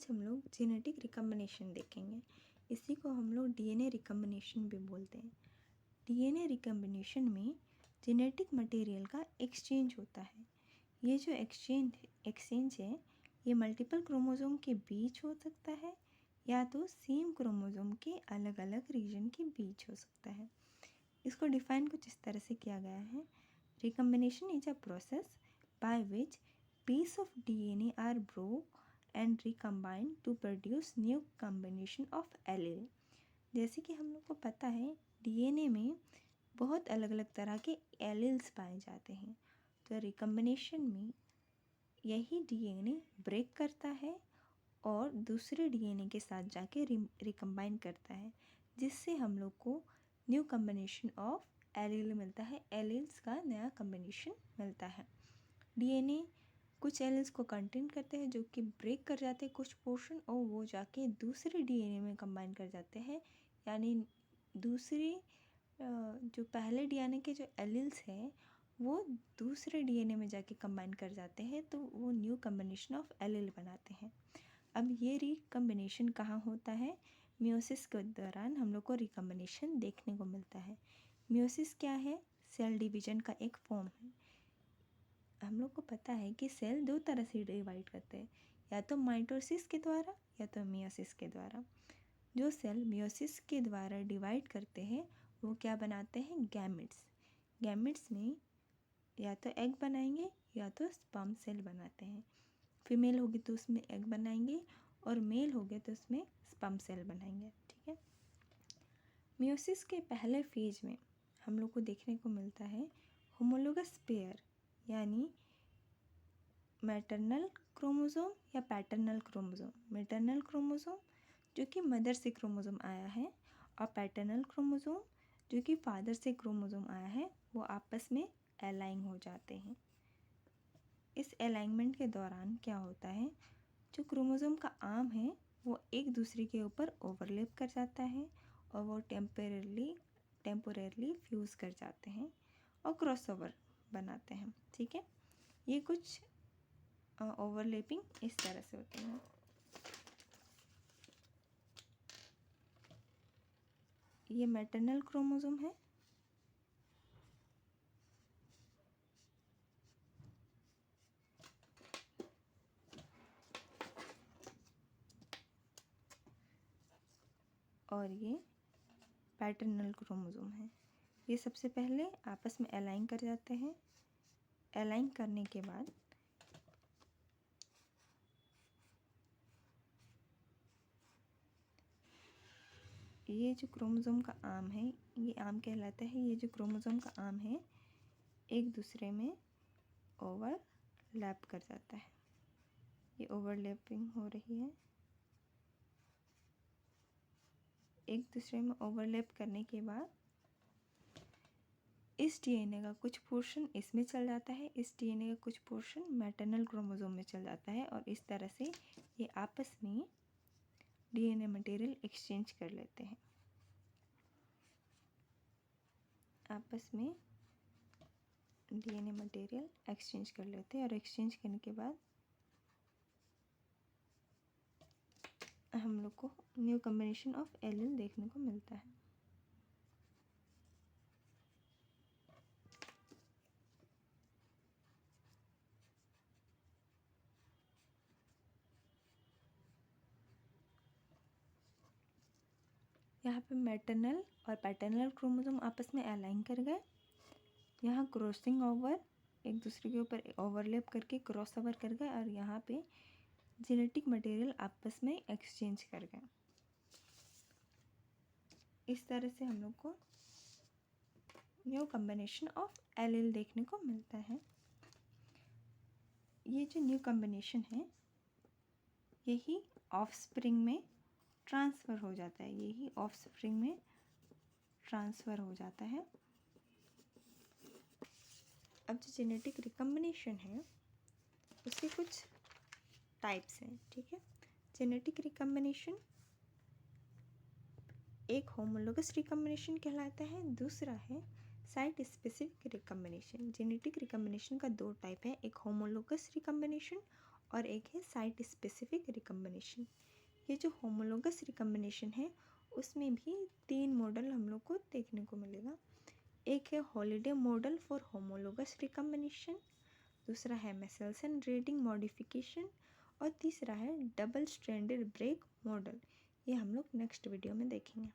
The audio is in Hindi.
आज हम लोग जेनेटिक रिकम्बिनेशन देखेंगे। इसी को हम लोग डीएनए रिकम्बिनेशन भी बोलते हैं। डीएनए रिकम्बिनेशन में जेनेटिक मटेरियल का एक्सचेंज होता है। ये जो एक्सचेंज है ये मल्टीपल क्रोमोसोम के बीच हो सकता है या तो सेम क्रोमोसोम के अलग अलग रीजन के बीच हो सकता है। इसको डिफाइन कुछ इस तरह से किया गया है। Recombination is a process by which piece of DNA are broke and recombined to produce new combination of allele. जैसे कि हम लोग को पता है डीएनए में बहुत अलग अलग तरह के एलील्स पाए जाते हैं, तो रिकम्बिनेशन में यही डीएनए ब्रेक करता है और दूसरे डीएनए के साथ जाके रिकम्बाइन करता है, जिससे हम लोग को न्यू कॉम्बिनेशन ऑफ एलील मिलता है। एलील्स का नया कॉम्बिनेशन मिलता है। डीएनए कुछ एलील्स को कंटेन करते हैं जो कि ब्रेक कर जाते हैं कुछ पोर्शन, और वो जाके दूसरे डीएनए में कंबाइन कर जाते हैं। यानी दूसरे जो पहले डीएनए के जो एलील्स हैं वो दूसरे डीएनए में जाके कंबाइन कर जाते हैं, तो वो न्यू कॉम्बिनेशन ऑफ एलील बनाते हैं। अब ये रिकम्बिनेशन कहाँ होता है? मियोसिस के दौरान हम लोग को रिकम्बिनेशन देखने को मिलता है। मियोसिस क्या है? सेल डिवीजन का एक फॉर्म है। हम लोग को पता है कि सेल दो तरह से डिवाइड करते हैं, या तो माइटोसिस के द्वारा या तो मियोसिस के द्वारा। जो सेल मियोसिस के द्वारा डिवाइड करते हैं वो क्या बनाते हैं? गैमेट्स। गैमेट्स में या तो एग बनाएंगे या तो स्पर्म सेल बनाते हैं। फीमेल होगी तो उसमें एग बनाएंगे और मेल हो गए तो उसमें स्पर्म सेल बनाएंगे। ठीक है। मियोसिस के पहले फेज में हम लोग को देखने को मिलता है होमोलोगस पेयर, यानी मैटरनल क्रोमोसोम या पैटर्नल क्रोमोसोम। मैटरनल क्रोमोसोम जो कि मदर से क्रोमोसोम आया है, और पैटर्नल क्रोमोसोम जो कि फादर से क्रोमोसोम आया है, वो आपस में अलाइन हो जाते हैं। इस अलाइनमेंट के दौरान क्या होता है, जो क्रोमोसोम का आर्म है वो एक दूसरे के ऊपर ओवरलैप कर जाता है और वो टेम्पोरेरली फ्यूज़ कर जाते हैं और क्रॉसओवर बनाते हैं। ठीक है। ये कुछ ओवरलैपिंग इस तरह से होती है। ये मैटरनल क्रोमोसोम है, और ये पैटर्नल क्रोमोसोम है। ये सबसे पहले आपस में अलाइन कर जाते हैं। अलाइन करने के बाद ये जो क्रोमोसोम का आर्म है, ये आर्म कहलाता है। ये जो क्रोमोसोम का आर्म है एक दूसरे में ओवरलैप कर जाता है। ये ओवरलैपिंग हो रही है। एक दूसरे में ओवरलैप करने के बाद इस डीएनए का कुछ पोर्शन इसमें चल जाता है, इस डीएनए का कुछ पोर्शन मैटरनल क्रोमोसोम में चल जाता है, और इस तरह से ये आपस में डीएनए मटेरियल एक्सचेंज कर लेते हैं। आपस में डीएनए मटेरियल एक्सचेंज कर लेते हैं, और एक्सचेंज करने के बाद हम लोग को न्यू कॉम्बिनेशन ऑफ एलील देखने को मिलता है। यहाँ पे मैटरनल और पैटर्नल क्रोमोसोम आपस में अलाइन कर गए। यहाँ क्रॉसिंग ओवर एक दूसरे के ऊपर ओवरलैप करके क्रॉस ओवर कर गए, और यहाँ पे जेनेटिक मटेरियल आपस में एक्सचेंज कर गए। इस तरह से हम लोग को न्यू कॉम्बिनेशन ऑफ एलील देखने को मिलता है। ये जो न्यू कॉम्बिनेशन है यही ऑफस्प्रिंग में ट्रांसफ़र हो जाता है। यही ऑफस्प्रिंग में ट्रांसफ़र हो जाता है। अब जो जेनेटिक रिकम्बिनेशन है उसके कुछ टाइप्स हैं। ठीक है। जेनेटिक रिकम्बिनेशन एक होमोलोगस रिकम्बिनेशन कहलाता है, दूसरा है site specific recombination. Genetic recombination का दो टाइप है, एक होमोलोगस रिकम्बिनेशन और एक है साइट स्पेसिफिक रिकम्बिनेशन। ये जो होमोलोगस रिकम्बिनेशन है उसमें भी 3 मॉडल हम लोग को देखने को मिलेगा। एक है holiday model for homologous recombination, दूसरा है मेसेल्सन रेटिंग मॉडिफिकेशन और तीसरा है डबल स्ट्रैंडेड ब्रेक मॉडल। ये हम लोग नेक्स्ट वीडियो में देखेंगे।